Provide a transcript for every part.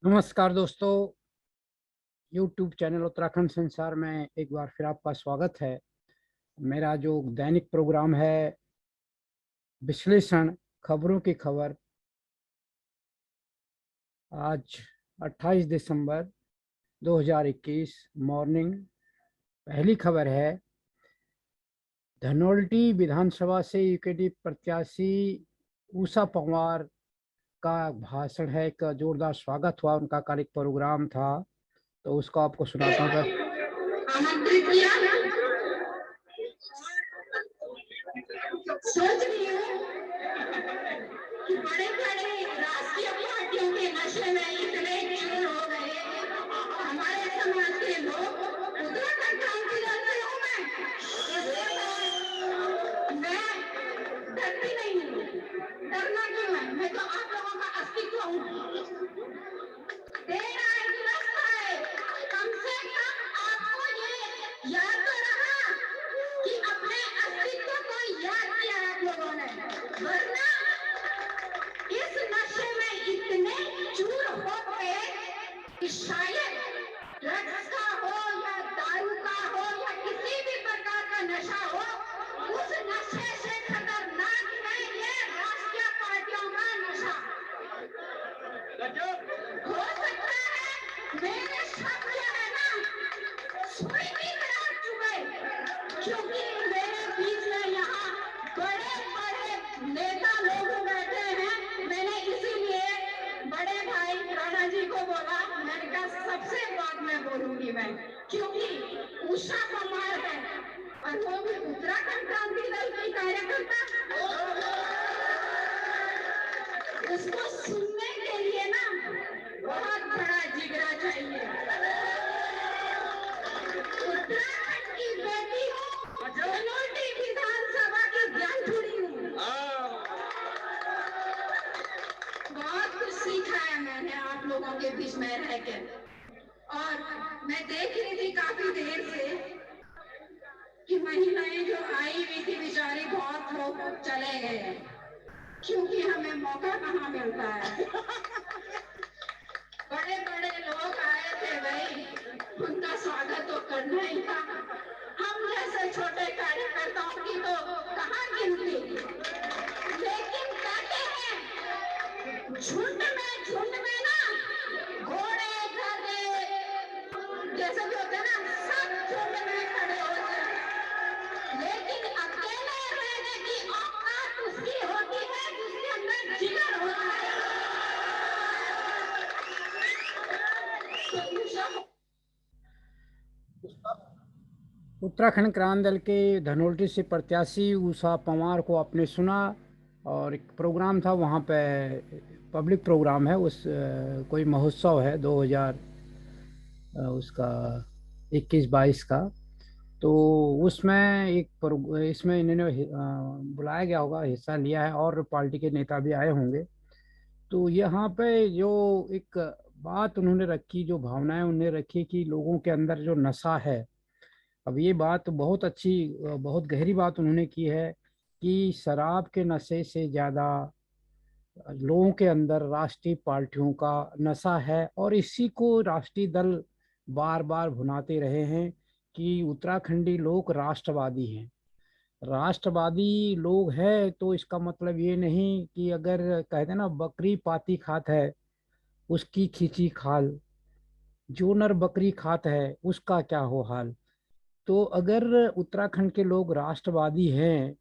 नमस्कार दोस्तों, YouTube channel Uttarakhand संसार में एक बार फिर आपका स्वागत है। मेरा जो दैनिक प्रोग्राम है विश्लेषण खबरों की खबर, आज 28 दिसंबर 2021 मॉर्निंग। पहली खबर है, धनोल्टी विधानसभा से यूकेडी प्रत्याशी उषा पंवार का भाषण है। एक जोरदार स्वागत हुआ, उनका कल एक प्रोग्राम था तो उसको आपको सुनाता हूँ। आमंत्रित किया। सोच रही हूँ कि बड़े बड़े राष्ट्रीय पार्टियों के नशे में इतने चूर हो गए, हमारे समाज के लोग उत्तराखंड क्रांति दल से हूँ मैं डरती नहीं हूँ। डरना क्यों है? मैं तो आप लोगों का अस्तित्व हूँ। देर आए दुरुस्त आए, कम से कम आपको ये याद तो रहा कि अपने अस्तित्व को याद किया आप लोगों ने, वरना इस नशे में इतने चूर हो गए कि शायद ड्रग्स का हो या दारू का हो या किसी भी प्रकार का नशा हो, उस नशे से खतरनाक है ये राष्ट्रीय पार्टियों का नशा। हो सकता है मेरे शब्द जो है ना सुई भी काट चुके, क्योंकि मेरे बीच में यहाँ बड़े बड़े नेता लोग बैठे हैं। मैंने इसीलिए बड़े भाई राणा जी को बोला, मैंने कहा सबसे बाद में बोलूंगी मैं, क्योंकि उषा पंवार है और वो भी उत्तराखंड क्रांति दल की कार्यकर्ता। उसको सुनने के लिए ना बहुत बड़ा जिगरा चाहिए। उत्तराखंड की बेटी हूँ, धनोल्टी विधानसभा की ज्ञानचूड़ी हूँ। बहुत कुछ सीखा है मैंने आप लोगों के बीच में रह के, और मैं देख रही थी काफी देर से कि महिलाएं जो आई हुई थी बेचारी बहुत लोग चले गए, क्योंकि हमें मौका कहाँ मिलता है। बड़े बड़े लोग आए थे भाई, उनका स्वागत तो करना ही था। हम जैसे छोटे कार्यकर्ताओं की तो कहाँ गिनती, लेकिन कहते हैं झुंड में ना घोड़े गधे जैसे भी होते हैं ना, सब झुंड में खड़े होते हैं, लेकिन अकेले रहने की औकात उसकी होती है जिसके अंदर जिगर होता है। उत्तराखंड क्रांति दल के धनोल्टी से प्रत्याशी उषा पंवार को आपने सुना, और एक प्रोग्राम था वहाँ पे, पब्लिक प्रोग्राम है, उस कोई महोत्सव है 2000 उसका 21-22 का। तो उसमें इसमें इन्होंने बुलाया गया होगा, हिस्सा लिया है, और पार्टी के नेता भी आए होंगे। तो यहाँ पे जो एक बात उन्होंने रखी, जो भावनाएं उन्होंने रखी कि लोगों के अंदर जो नशा है, अब ये बात बहुत अच्छी, बहुत गहरी बात उन्होंने की है कि शराब के नशे से ज़्यादा लोगों के अंदर राष्ट्रीय पार्टियों का नशा है, और इसी को राष्ट्रीय दल बार बार भुनाते रहे हैं कि उत्तराखंडी लोग राष्ट्रवादी हैं। राष्ट्रवादी लोग हैं तो इसका मतलब ये नहीं कि अगर कहते हैं ना बकरी पाती खात है उसकी खींची खाल, जो नर बकरी खात है उसका क्या हो हाल। तो अगर उत्तराखंड के लोग राष्ट्रवादी हैं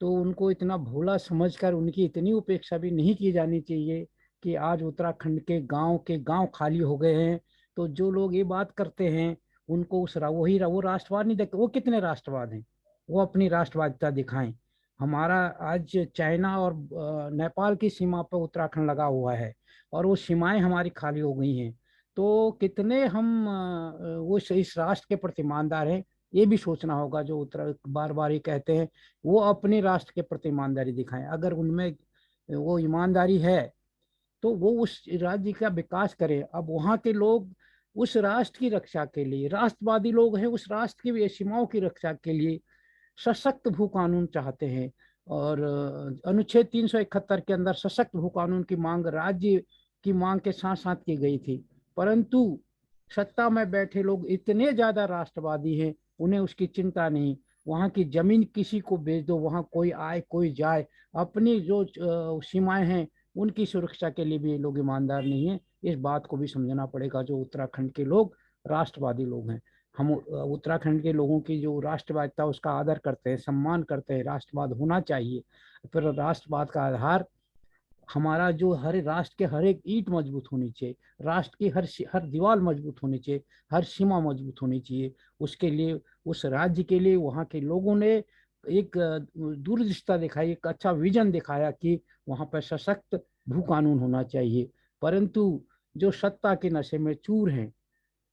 तो उनको इतना भोला समझकर उनकी इतनी उपेक्षा भी नहीं की जानी चाहिए कि आज उत्तराखंड के गांव खाली हो गए हैं। तो जो लोग ये बात करते हैं उनको वो राष्ट्रवाद नहीं देखते। वो कितने राष्ट्रवाद हैं, वो अपनी राष्ट्रवादिता दिखाएं। हमारा आज चाइना और नेपाल की सीमा पर उत्तराखंड लगा हुआ है, और वो सीमाएं हमारी खाली हो गई हैं। तो कितने हम वो इस राष्ट्र के प्रति ईमानदार हैं, ये भी सोचना होगा। जो उत्तर बार बार ये कहते हैं वो अपने राष्ट्र के प्रति ईमानदारी दिखाएं। अगर उनमें वो ईमानदारी है तो वो उस राज्य का विकास करें। अब वहाँ के लोग उस राष्ट्र की रक्षा के लिए, राष्ट्रवादी लोग हैं, उस राष्ट्र की सीमाओं की रक्षा के लिए सशक्त भू कानून चाहते हैं। और अनुच्छेद 371 के अंदर सशक्त भू कानून की मांग राज्य की मांग के साथ साथ की गई थी, परंतु सत्ता में बैठे लोग इतने ज्यादा राष्ट्रवादी हैं, उन्हें उसकी चिंता नहीं। वहां की जमीन किसी को बेच दो, वहां कोई आए कोई जाए, अपनी जो सीमाएं हैं उनकी सुरक्षा के लिए भी ये लोग ईमानदार नहीं है। इस बात को भी समझना पड़ेगा। जो उत्तराखंड के लोग राष्ट्रवादी लोग हैं, हम उत्तराखंड के लोगों की जो राष्ट्रवादिता उसका आदर करते हैं, सम्मान करते हैं, राष्ट्रवाद होना चाहिए। फिर राष्ट्रवाद का आधार हमारा जो हर राष्ट्र के हर एक ईंट मजबूत होनी चाहिए, राष्ट्र की हर दीवार मजबूत होनी चाहिए, हर सीमा मजबूत होनी चाहिए। उसके लिए उस राज्य के लिए वहाँ के लोगों ने एक दूरदृष्टता दिखाई, एक अच्छा विजन दिखाया कि वहाँ पर सशक्त भू कानून होना चाहिए। परंतु जो सत्ता के नशे में चूर हैं,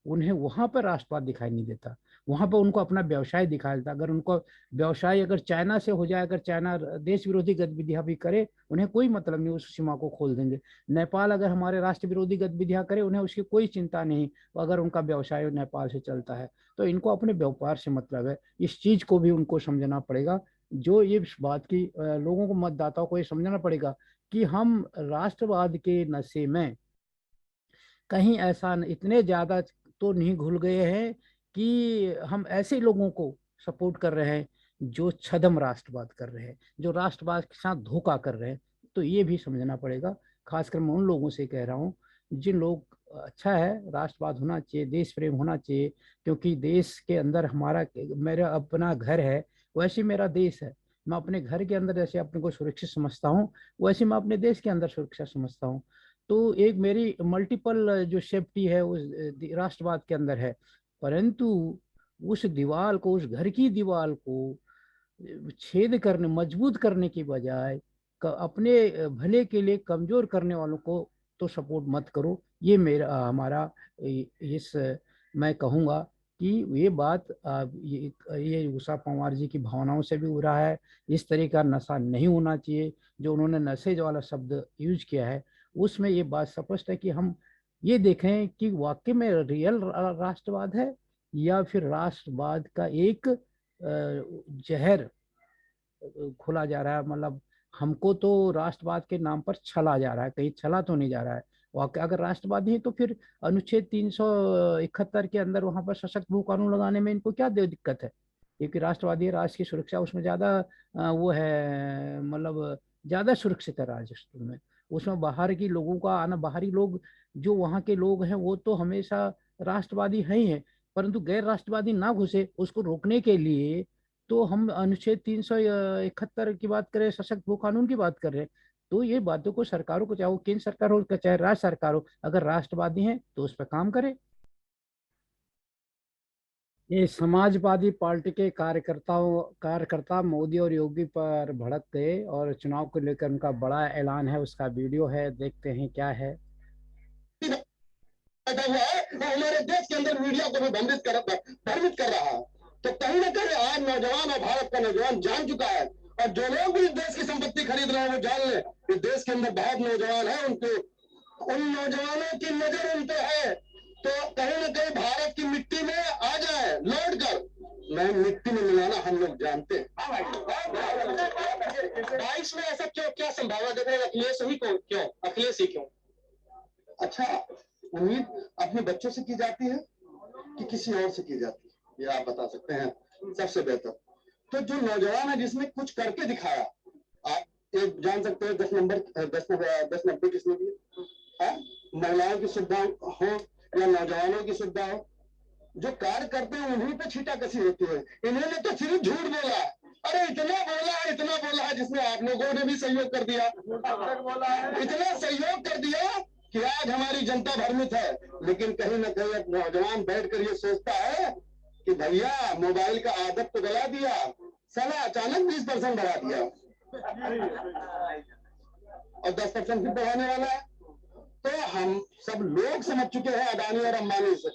उन्हें वहां पर राष्ट्रवाद दिखाई नहीं देता। वहां पर उनको अपना व्यवसाय दिखाई देता। अगर उनको व्यवसाय अगर चाइना से हो जाए, अगर चाइना देश विरोधी गतिविधियां भी करे, उन्हें कोई मतलब नहीं, उस सीमा को खोल देंगे। नेपाल अगर हमारे राष्ट्र विरोधी गतिविधियां करे, उन्हें उसकी कोई चिंता नहीं, अगर उनका व्यवसाय नेपाल से चलता है। तो इनको अपने व्यापार से मतलब है। इस चीज को भी उनको समझना पड़ेगा। जो ये बात की लोगों को, मतदाताओं को ये समझना पड़ेगा कि हम राष्ट्रवाद के नशे में कहीं ऐसा इतने ज्यादा तो नहीं घुल गए हैं कि हम ऐसे लोगों को सपोर्ट कर रहे हैं जो छदम राष्ट्रवाद कर रहे हैं, जो राष्ट्रवाद के साथ धोखा कर रहे हैं। तो ये भी समझना पड़ेगा। खासकर मैं उन लोगों से कह रहा हूँ जिन लोग, अच्छा है राष्ट्रवाद होना चाहिए, देश प्रेम होना चाहिए, क्योंकि देश के अंदर हमारा, मेरा अपना घर है वैसे मेरा देश है। मैं अपने घर के अंदर जैसे अपने को सुरक्षित समझता हूँ, वैसे मैं अपने देश के अंदर सुरक्षा समझता हूँ। तो एक मेरी मल्टीपल जो सेफ्टी है उस राष्ट्रवाद के अंदर है। परंतु उस दीवार को, उस घर की दीवार को छेद करने, मजबूत करने की बजाय अपने भले के लिए कमजोर करने वालों को तो सपोर्ट मत करो। ये मेरा हमारा इस मैं कहूँगा कि ये बात ये उषा पंवार जी की भावनाओं से भी हो रहा है। इस तरह का नशा नहीं होना चाहिए। जो उन्होंने नशे वाला शब्द यूज किया है, उसमें ये बात स्पष्ट है कि हम ये देखें कि वाकई में रियल राष्ट्रवाद है या फिर राष्ट्रवाद का एक जहर खोला जा रहा है। मतलब हमको तो राष्ट्रवाद के नाम पर छला जा रहा है, कहीं छला तो नहीं जा रहा है। वाकई अगर राष्ट्रवादी है तो फिर अनुच्छेद 371 के अंदर वहां पर सशक्त भू कानून लगाने में इनको क्या दिक्कत है? क्योंकि राष्ट्रवादी है, राष्ट्र की सुरक्षा उसमें ज्यादा वो है, मतलब ज्यादा सुरक्षित है राष्ट्र में। उसमें बाहर की लोगों का आना, बाहरी लोग जो वहाँ के लोग हैं वो तो हमेशा राष्ट्रवादी है ही है, परंतु गैर राष्ट्रवादी ना घुसे उसको रोकने के लिए तो हम अनुच्छेद 371 की बात करें, सशक्त भू कानून की बात कर रहे हैं। तो ये बातों को सरकारों को, चाहे वो केंद्र सरकार हो चाहे राज्य सरकार हो, अगर राष्ट्रवादी हैं तो उस पर काम करें। ये समाजवादी पार्टी के कार्यकर्ता मोदी और योगी पर भड़क गए और चुनाव को लेकर उनका बड़ा ऐलान है। उसका वीडियो है, देखते हैं क्या है। बैठा हुआ है वो हमारे देश के अंदर मीडिया को भी भ्रमित कर रहा है। तो कहीं ना कहीं आज नौजवान और भारत का नौजवान जान चुका है, और जो लोग भी इस देश की संपत्ति खरीद रहे हैं वो जान ले कि देश के अंदर बहुत नौजवान है, उनको उन नौजवानों की नजर उन पे है। तो कहीं ना कहीं भारत की मिट्टी में आ जाए लौट कर, मैं मिट्टी में मिलाना हम लोग जानते हैं। 22 में ऐसा क्यों, क्या संभावना देख रहे हैं? अखिलेश ही क्यों, अखिलेश ही क्यों? अच्छा, उम्मीद अपने बच्चों से की जाती है कि किसी और से की जाती है, ये आप बता सकते हैं सबसे बेहतर। तो जो नौजवान है जिसने कुछ करके दिखाया, आप एक जान सकते हैं 10 नंबर किसने दिए? महिलाओं की सुविधा हो या नौजवानों की सुविधा हो, जो कार्य करते हैं उन्हीं पे छीटा कसी होती है। इन्होंने तो सिर्फ झूठ बोला है। अरे इतना बोला है जिसमें आप लोगों ने भी सहयोग कर दिया, इतना सहयोग कर दिया कि आज हमारी जनता भ्रमित है। लेकिन कहीं ना कहीं अब नौजवान बैठकर ये सोचता है कि भैया मोबाइल का आदत तो गला दिया, साला अचानक 20% बढ़ा दिया और 10% भी बढ़ाने वाला है। तो हम सब लोग समझ चुके हैं अडानी और अंबानी से।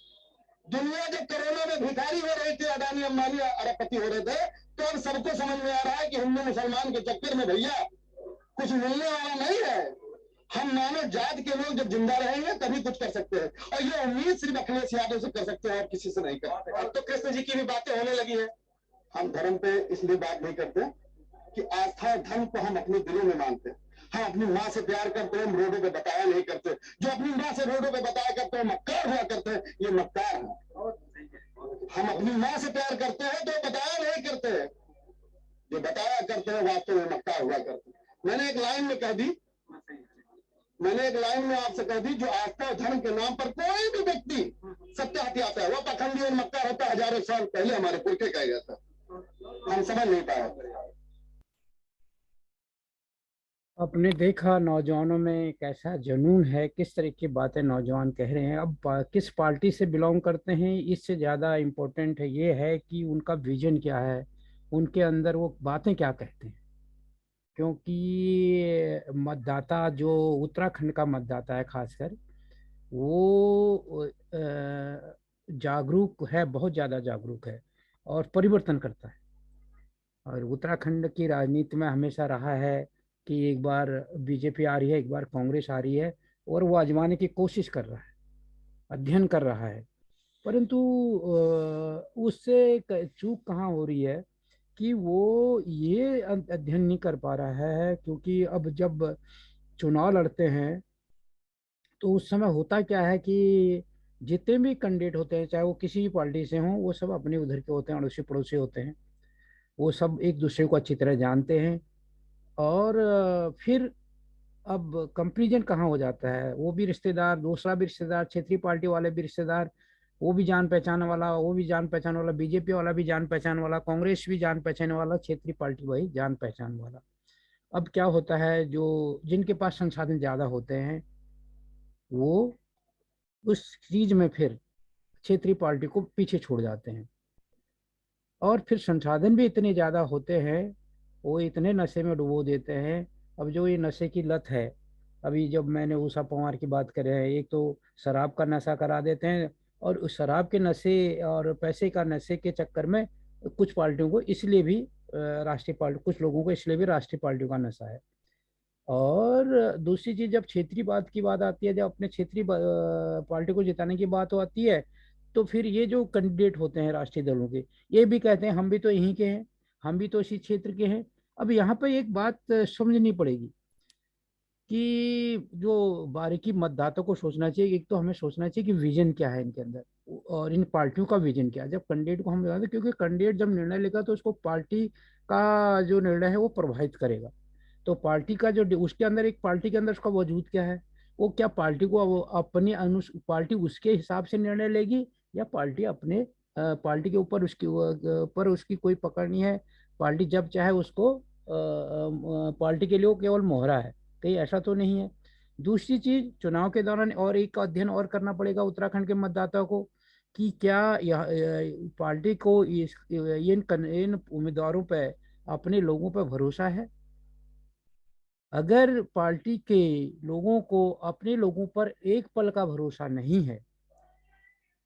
दुनिया जब कोरोना में भिखारी हो रही थी, अडानी अंबानी अरबपति हो रहे थे, तो अब सबको समझ में आ रहा है कि हिंदू मुसलमान के चक्कर में भैया कुछ मिलने वाला नहीं है। हम मानव जात के लोग जब जिंदा रहेंगे तभी कुछ कर सकते हैं, और ये उम्मीद सिर्फ अखिलेश यादव से कर सकते हैं और किसी से नहीं कर सकते। अब तो कृष्ण जी की भी बातें होने लगी है। हम धर्म पे इसलिए बात नहीं करते कि आस्था और धर्म को हम अपने दिलों में मानते हैं। हम अपनी माँ से प्यार करते हैं, हम रोडों पे बताया नहीं करते। जो अपनी माँ से रोडों पे बताया करते हैं मक्कार हुआ करते हैं, ये मक्कार है। हम अपनी माँ से प्यार करते हैं तो बताया नहीं करते हैं, जो बताया करते हैं वास्तव में मक्कार हुआ करते हैं। मैंने एक लाइन में कह दी, मैंने एक लाइन में आपसे कह दी, जो आस्था और धर्म के नाम पर कोई भी व्यक्ति सत्य हथियाता है वो पाखंडी और मक्कार होता है। हजारों साल पहले हमारे पुरखे कहा गया था, हम समझ नहीं पाया। आपने देखा नौजवानों में कैसा जुनून है, किस तरह की बातें नौजवान कह रहे हैं। अब किस पार्टी से बिलोंग करते हैं इससे ज़्यादा इम्पोर्टेंट है ये है कि उनका विजन क्या है, उनके अंदर वो बातें क्या कहते हैं। क्योंकि मतदाता जो उत्तराखंड का मतदाता है खासकर, वो जागरूक है, बहुत ज़्यादा जागरूक है और परिवर्तन करता है। और उत्तराखंड की राजनीति में हमेशा रहा है कि एक बार बीजेपी आ रही है, एक बार कांग्रेस आ रही है, और वो आजमाने की कोशिश कर रहा है, अध्ययन कर रहा है। परंतु उससे चूक कहाँ हो रही है कि वो ये अध्ययन नहीं कर पा रहा है। क्योंकि अब जब चुनाव लड़ते हैं तो उस समय होता क्या है कि जितने भी कैंडिडेट होते हैं, चाहे वो किसी भी पार्टी से हों, वो सब अपने उधर के होते हैं, अड़ोसी पड़ोसी होते हैं। वो सब एक दूसरे को अच्छी तरह जानते हैं। और फिर अब कंपेरिजन कहाँ हो जाता है, वो भी रिश्तेदार, दूसरा भी रिश्तेदार, क्षेत्रीय पार्टी वाले भी रिश्तेदार, वो भी जान पहचान वाला, वो भी जान पहचान वाला, बीजेपी वाला भी जान पहचान वाला, कांग्रेस भी जान पहचान वाला, क्षेत्रीय पार्टी वही जान पहचान वाला। अब क्या होता है, जो जिनके पास संसाधन ज्यादा होते हैं वो उस चीज में फिर क्षेत्रीय पार्टी को पीछे छोड़ जाते हैं। और फिर संसाधन भी इतने ज्यादा होते हैं, वो इतने नशे में डुबो देते हैं। अब जो ये नशे की लत है, अभी जब मैंने उषा पवार की बात करे हैं, एक तो शराब का नशा करा देते हैं, और उस शराब के नशे और पैसे का नशे के चक्कर में कुछ पार्टियों को इसलिए भी राष्ट्रीय पार्टी, कुछ लोगों को इसलिए भी राष्ट्रीय पार्टियों का नशा है। और दूसरी चीज, जब क्षेत्रीय बात की बात आती है, जब अपने क्षेत्रीय पार्टी को जिताने की बात आती है, तो फिर ये जो कैंडिडेट होते हैं राष्ट्रीय दलों के, ये भी कहते हैं हम भी तो यहीं के हैं, हम भी तो इसी क्षेत्र के हैं। अब यहाँ पे एक बात समझनी पड़ेगी कि जो बारीकी मतदाता को सोचना चाहिए, एक तो हमें सोचना चाहिए कि विजन क्या है इनके अंदर, और इन पार्टियों का विजन क्या है। जब कैंडिडेट को हम बताते, क्योंकि कैंडिडेट जब निर्णय लेगा तो उसको पार्टी का जो निर्णय है वो प्रभावित करेगा। तो पार्टी का जो उसके अंदर, एक पार्टी के अंदर उसका वजूद क्या है, वो क्या पार्टी को अपनी पार्टी उसके हिसाब से निर्णय लेगी, या पार्टी अपने पार्टी के ऊपर उसकी ऊपर उसकी कोई पकड़ नहीं है। पार्टी जब चाहे उसको पार्टी के लिए वो केवल मोहरा है, कहीं ऐसा तो नहीं है। दूसरी चीज, चुनाव के दौरान और एक अध्ययन और करना पड़ेगा उत्तराखंड के मतदाताओं को कि क्या यह पार्टी को इन उम्मीदवारों पर, अपने लोगों पर भरोसा है। अगर पार्टी के लोगों को अपने लोगों पर एक पल का भरोसा नहीं है,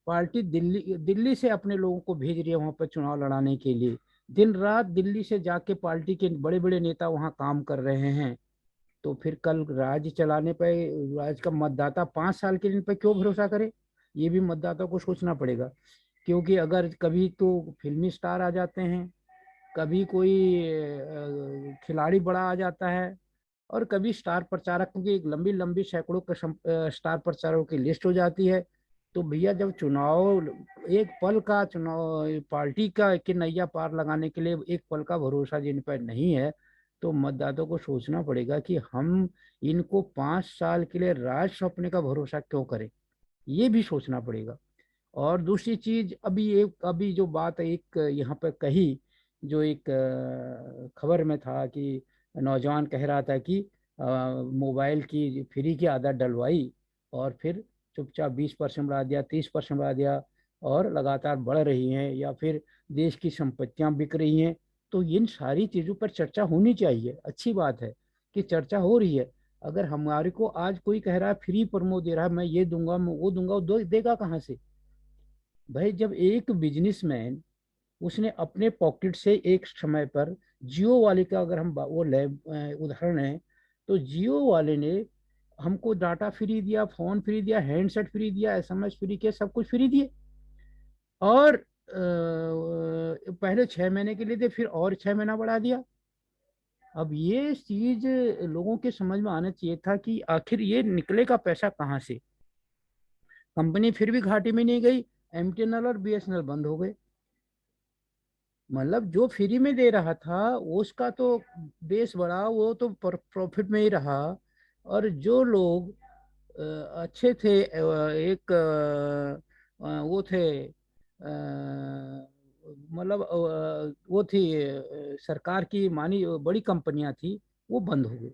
पार्टी दिल्ली दिल्ली से अपने लोगों को भेज रही है वहां पर चुनाव लड़ाने के लिए, दिन रात दिल्ली से जाके पार्टी के बड़े बड़े नेता वहां काम कर रहे हैं, तो फिर कल राज्य चलाने पर राज्य का मतदाता 5 साल के लिए इन पर क्यों भरोसा करे। ये भी मतदाता को सोचना पड़ेगा। क्योंकि अगर कभी तो फिल्मी स्टार आ जाते हैं, कभी कोई खिलाड़ी बड़ा आ जाता है, और कभी स्टार प्रचारकों की एक लंबी लंबी सैकड़ों स्टार प्रचारकों की लिस्ट हो जाती है। तो भैया जब चुनाव, एक पल का चुनाव, पार्टी का कि नैया पार लगाने के लिए एक पल का भरोसा जिन पर नहीं है, तो मतदाताओं को सोचना पड़ेगा कि हम इनको 5 साल के लिए राज सौंपने का भरोसा क्यों करें, ये भी सोचना पड़ेगा। और दूसरी चीज, अभी जो बात एक यहाँ पर कही, जो एक खबर में था कि नौजवान कह रहा था कि मोबाइल की फ्री की आदत डलवाई, और फिर चुपचाप 20% बढ़ा दिया, 30% बढ़ा दिया, और लगातार बढ़ रही हैं, या फिर देश की संपत्तियां बिक रही हैं। तो इन सारी चीज़ों पर चर्चा होनी चाहिए, अच्छी बात है कि चर्चा हो रही है। अगर हमारे को आज कोई कह रहा है फ्री प्रोमो दे रहा है, मैं ये दूंगा मैं वो दूंगा, वो देगा कहाँ से भाई। जब एक बिजनेसमैन, उसने अपने पॉकेट से एक समय पर, जियो वाले का अगर हम वो ले उदाहरण है, तो जियो वाले ने हमको डाटा फ्री दिया, फोन फ्री दिया, हैंडसेट फ्री दिया, एसएमएस फ्री किया, सब कुछ फ्री दिए। और पहले 6 महीने के लिए थे, फिर और 6 महीना बढ़ा दिया। अब ये चीज लोगों के समझ में आना चाहिए था कि आखिर ये निकलेगा पैसा कहाँ से। कंपनी फिर भी घाटे में नहीं गई, एमटीएनएल और बीएसएनएल बंद हो गए। मतलब जो फ्री में दे रहा था उसका तो बेस बढ़ा, वो तो प्रॉफिट में ही रहा। और जो लोग अच्छे थे, एक वो थे, मतलब वो थी, सरकार की मानी बड़ी कंपनियां थी, वो बंद हो गई।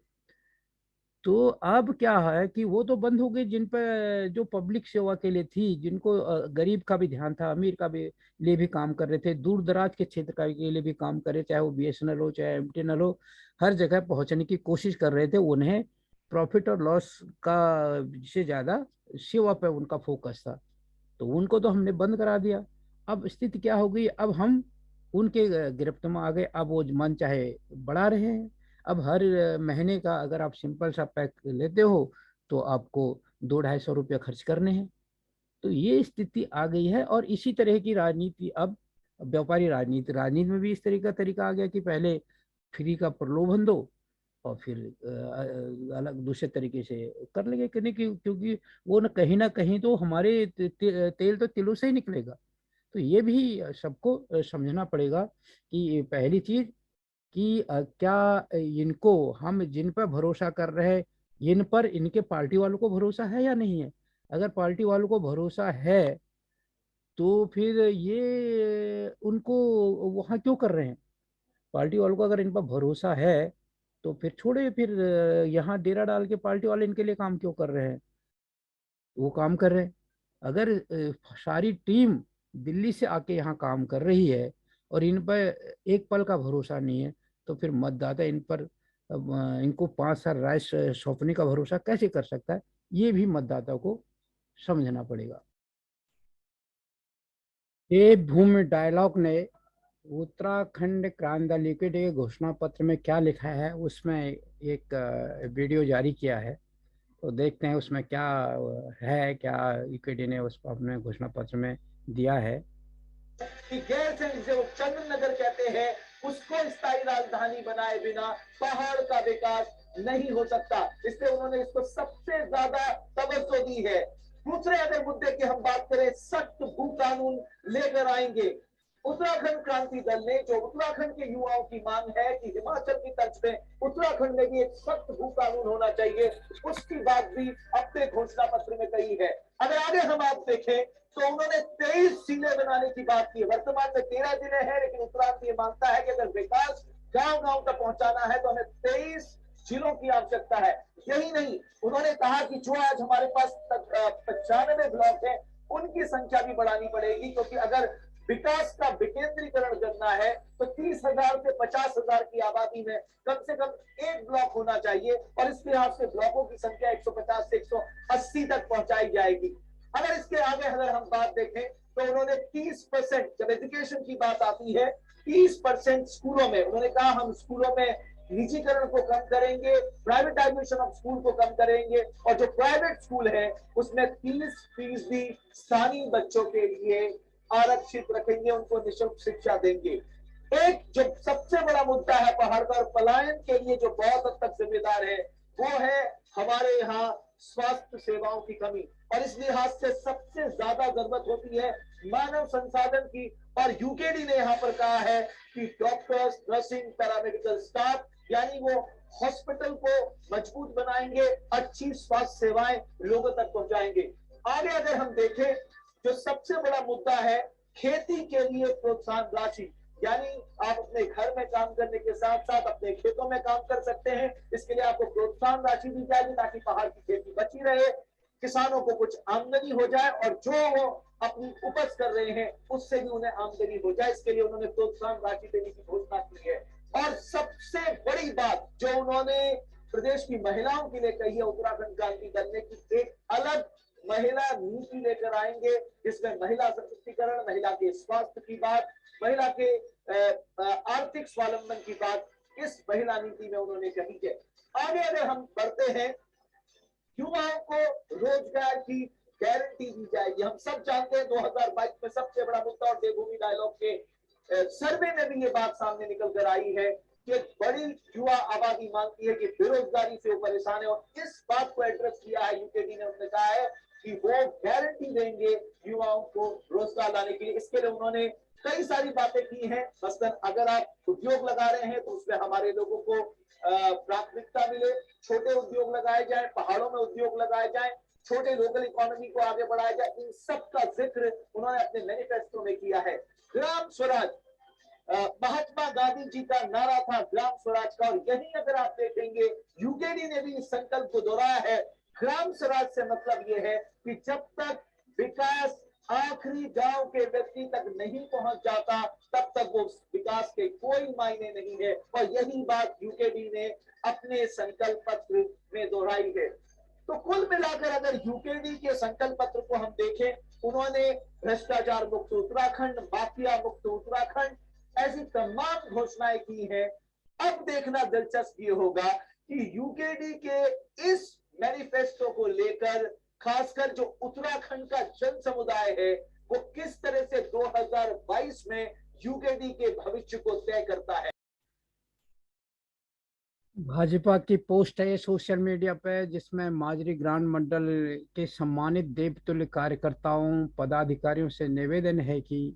तो अब क्या है कि वो तो बंद हो गई, जिन पर जो पब्लिक सेवा के लिए थी, जिनको गरीब का भी ध्यान था, अमीर का भी लिए भी काम कर रहे थे, दूर दराज के क्षेत्र का के लिए भी काम कर रहे, चाहे वो बीएसएनएल हो चाहे एमटीएनएल हो, हर जगह पहुंचने की कोशिश कर रहे थे। उन्हें प्रॉफिट और लॉस का से ज्यादा सेवा पे उनका फोकस था, तो उनको तो हमने बंद करा दिया। अब स्थिति क्या हो गई, अब हम उनके गिरफ्त में आ गए। अब वो मन चाहे बढ़ा रहे हैं। अब हर महीने का अगर आप सिंपल सा पैक लेते हो तो आपको 200-250 रुपया खर्च करने हैं। तो ये स्थिति आ गई है। और इसी तरह की राजनीति अब, व्यापारी राजनीति, राजनीति में भी इस तरह का तरीका आ गया कि पहले फ्री का प्रलोभन दो और फिर अलग दूसरे तरीके से कर लेंगे, क्योंकि वो न कहीं तो हमारे तेल तो तिलों से ही निकलेगा। तो ये भी सबको समझना पड़ेगा कि पहली चीज कि क्या इनको, हम जिन पर भरोसा कर रहे हैं, इन पर इनके पार्टी वालों को भरोसा है या नहीं है। अगर पार्टी वालों को भरोसा है तो फिर ये उनको वहां क्यों कर रहे हैं। पार्टी वालों को अगर इन पर भरोसा है तो फिर छोड़े, फिर यहाँ डेरा डाल के पार्टी वाले इनके लिए काम क्यों कर रहे हैं। वो काम कर रहे हैं। अगर सारी टीम दिल्ली से आके यहाँ काम कर रही है और इन पर एक पल का भरोसा नहीं है, तो फिर मतदाता इन पर इनको 5 साल राय सौंपने का भरोसा कैसे कर सकता है। ये भी मतदाता को समझना पड़ेगा। ये भूमि डायलॉग ने उत्तराखंड क्रांति दल यूकेडी के घोषणा पत्र में क्या लिखा है, उसमें एक वीडियो जारी किया है। तो देखते हैं उसमें क्या है, क्या यूकेडी ने उस अपने घोषणा पत्र में दिया है। कि गैरसैंण जिसे वो चंद्र नगर कहते हैं, उसको स्थायी राजधानी बनाए बिना पहाड़ का विकास नहीं हो सकता। इसलिए उन्होंने इसको सबसे ज्यादा तवज्जो दी है। दूसरे अगर मुद्दे की हम बात करें, सख्त भू कानून लेकर आएंगे। उत्तराखंड क्रांति दल ने, जो उत्तराखंड के युवाओं की मांग है कि हिमाचल की तर्ज पे उत्तराखंड में भी एक सख्त भू कानून होना चाहिए, उसकी बात भी अपने घोषणा पत्र में कही है। अगर आगे हम आप देखें तो उन्होंने 23 जिले बनाने की बात की। वर्तमान में 13 जिले हैं, लेकिन उत्तराखंड ये मानता है कि अगर विकास गांव गांव तक पहुंचाना है तो हमें 23 जिलों की आवश्यकता है। यही नहीं, उन्होंने कहा कि जो आज हमारे पास 95 ब्लॉक है, उनकी संख्या भी बढ़ानी पड़ेगी, क्योंकि अगर विकास का विकेंद्रीकरण करना है तो 30,000 से 50,000 की आबादी में कम से कम एक ब्लॉक होना चाहिए, और इस लिहाज से ब्लॉकों की संख्या 150 से 180 तक पहुंचाई जाएगी। अगर इसके आगे अगर हम बात देखें तो उन्होंने 30%, जब एजुकेशन की बात आती है, 30% स्कूलों में, उन्होंने कहा हम स्कूलों में निजीकरण को कम करेंगे, प्राइवेटाइजेशन ऑफ स्कूल को कम करेंगे, और जो प्राइवेट स्कूल है उसमें 30% स्थानीय बच्चों के लिए आरक्षित रखेंगे, उनको निःशुल्क शिक्षा देंगे। एक जो सबसे बड़ा मुद्दा है पहाड़ पर पलायन के लिए जो बहुत हद तक जिम्मेदार है, वो है हमारे यहाँ स्वास्थ्य सेवाओं की कमी। और इस लिहाज से सबसे ज्यादा जरूरत होती है मानव संसाधन की, और यूकेडी ने यहाँ पर कहा है कि डॉक्टर्स, नर्सिंग, पैरामेडिकल स्टाफ, यानी वो हॉस्पिटल को मजबूत बनाएंगे, अच्छी स्वास्थ्य सेवाएं लोगों तक पहुंचाएंगे। आगे अगर हम देखें, जो सबसे बड़ा मुद्दा है खेती के लिए प्रोत्साहन राशि, यानी आप अपने घर में काम करने के साथ साथ अपने खेतों में काम कर सकते हैं, इसके लिए आपको प्रोत्साहन राशि दी जाएगी ताकि पहाड़ की खेती बची रहे, किसानों को कुछ आमदनी हो जाए, और जो वो अपनी उपज कर रहे हैं उससे भी उन्हें आमदनी हो जाए। इसके लिए उन्होंने प्रोत्साहन राशि देने की घोषणा की है। और सबसे बड़ी बात जो उन्होंने प्रदेश की महिलाओं के लिए कही है उत्तराखंड क्रांति दल ने, कि एक अलग महिला नीति लेकर आएंगे, जिसमें महिला सशक्तिकरण, महिला के स्वास्थ्य की बात, महिला के आर्थिक स्वावलंबन की बात इस महिला नीति में उन्होंने कही है। आगे अगर हम बढ़ते हैं, युवाओं को रोजगार की गारंटी दी जाएगी। हम सब जानते हैं 2022 में सबसे बड़ा मुद्दा, और देवभूमि डायलॉग के सर्वे में भी ये बात सामने निकल कर आई है कि बड़ी युवा आबादी मानती है कि बेरोजगारी से वो परेशान है, और इस बात को एड्रेस किया है यूकेडी ने। उन्होंने कहा है कि वो गारंटी देंगे युवाओं को रोजगार लाने के लिए। इसके लिए उन्होंने कई सारी बातें की हैं। मसलन अगर आप उद्योग लगा रहे हैं तो उसमें हमारे लोगों को प्राथमिकता मिले, छोटे उद्योग लगाए जाए, पहाड़ों में उद्योग लगाए जाए, छोटे लोकल इकोनॉमी को आगे बढ़ाया जाए। इन सब का जिक्र उन्होंने अपने मैनिफेस्टो में किया है। ग्राम स्वराज, महात्मा गांधी जी का नारा था ग्राम स्वराज का, और यही अगर आप देखेंगे यूकेडी ने भी इस संकल्प को दोहराया है। ग्राम स्वराज से मतलब यह है कि जब तक विकास आखिरी गांव के व्यक्ति तक नहीं पहुंच जाता तब तक वो विकास के कोई मायने नहीं है, और यही बात यूकेडी ने अपने संकल्प पत्र में दोहराई है। तो कुल मिलाकर अगर यूकेडी के संकल्प पत्र को हम देखें, उन्होंने भ्रष्टाचार मुक्त उत्तराखंड, माफिया मुक्त उत्तराखंड, ऐसी तमाम घोषणाएं की हैं। अब देखना दिलचस्प ये होगा कि यूकेडी के इस मैनिफेस्टो को लेकर खासकर जो उत्तराखंड का जन समुदाय है वो किस तरह से 2022 में यूकेडी के भविष्य को तय करता है। भाजपा की पोस्ट है सोशल मीडिया पे, जिसमें माजरी ग्रांड मंडल के सम्मानित देवतुल्य कार्यकर्ताओं पदाधिकारियों से निवेदन है कि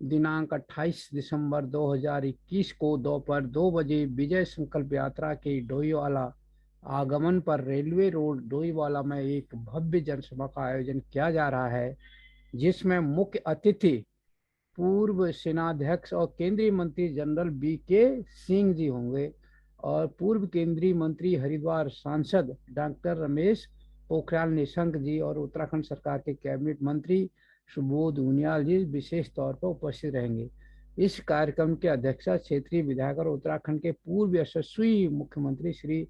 दिनांक 28 दिसंबर 2021 को दोपहर 2 बजे विजय संकल्प यात्रा के डोईवाला आगमन पर रेलवे रोड डोईवाला में एक भव्य जनसभा का आयोजन किया जा रहा है, जिसमें मुख्य अतिथि पूर्व सेनाध्यक्ष और केंद्रीय मंत्री जनरल BK सिंह जी होंगे, और पूर्व केंद्रीय मंत्री हरिद्वार सांसद डॉक्टर रमेश पोखरियाल निशंक जी और उत्तराखंड सरकार के कैबिनेट मंत्री सुबोध उनियाल जी विशेष तौर पर उपस्थित रहेंगे। इस कार्यक्रम की अध्यक्षता क्षेत्रीय विधायक और उत्तराखंड के पूर्व यशस्वी मुख्यमंत्री श्री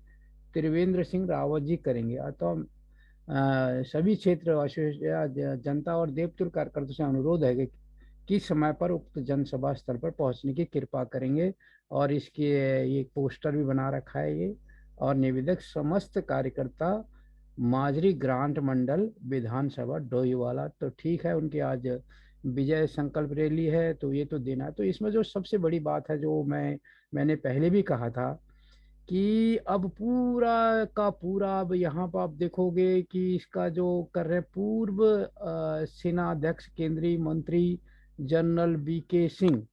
त्रिवेंद्र सिंह रावत जी करेंगे। अतः सभी क्षेत्र जनता और देवतुल्य कार्यकर्ताओं से अनुरोध है कि समय पर उक्त जनसभा स्थल पर पहुंचने की कृपा करेंगे। और इसके ये पोस्टर भी बना रखा है ये, और निवेदक समस्त कार्यकर्ता माजरी ग्रांट मंडल विधानसभा डोईवाला। तो ठीक है, उनकी आज विजय संकल्प रैली है तो ये तो देना है। तो इसमें जो सबसे बड़ी बात है, जो मैंने पहले भी कहा था कि अब पूरा का पूरा, अब यहाँ पर आप देखोगे कि इसका जो कर रहे पूर्व सेना अध्यक्ष केंद्रीय मंत्री जनरल BK सिंह,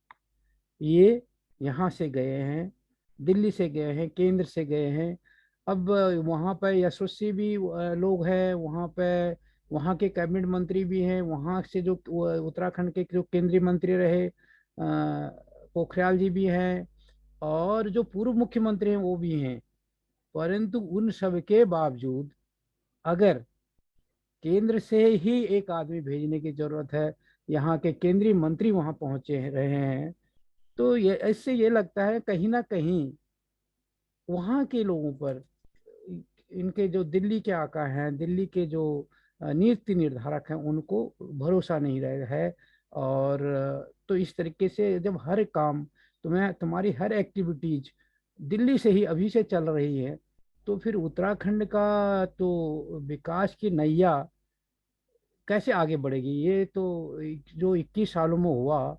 ये यहाँ से गए हैं, दिल्ली से गए हैं, केंद्र से गए हैं। अब वहाँ पर यशस्वी भी लोग हैं, वहाँ पे वहाँ के कैबिनेट मंत्री भी हैं, वहाँ से जो उत्तराखंड के जो केंद्रीय मंत्री रहे पोखरियाल जी भी हैं, और जो पूर्व मुख्यमंत्री हैं वो भी हैं। परंतु उन सब के बावजूद अगर केंद्र से ही एक आदमी भेजने की जरूरत है, यहाँ के केंद्रीय मंत्री वहाँ पहुंचे रहे हैं, तो ये इससे ये लगता है कहीं ना कहीं वहाँ के लोगों पर, इनके जो दिल्ली के आका हैं, दिल्ली के जो नीति निर्धारक हैं, उनको भरोसा नहीं रहा है। और तो इस तरीके से जब हर काम तुम्हारी हर एक्टिविटीज दिल्ली से ही अभी से चल रही है, तो फिर उत्तराखंड का तो विकास की नैया कैसे आगे बढ़ेगी? ये तो जो 21 सालों में हुआ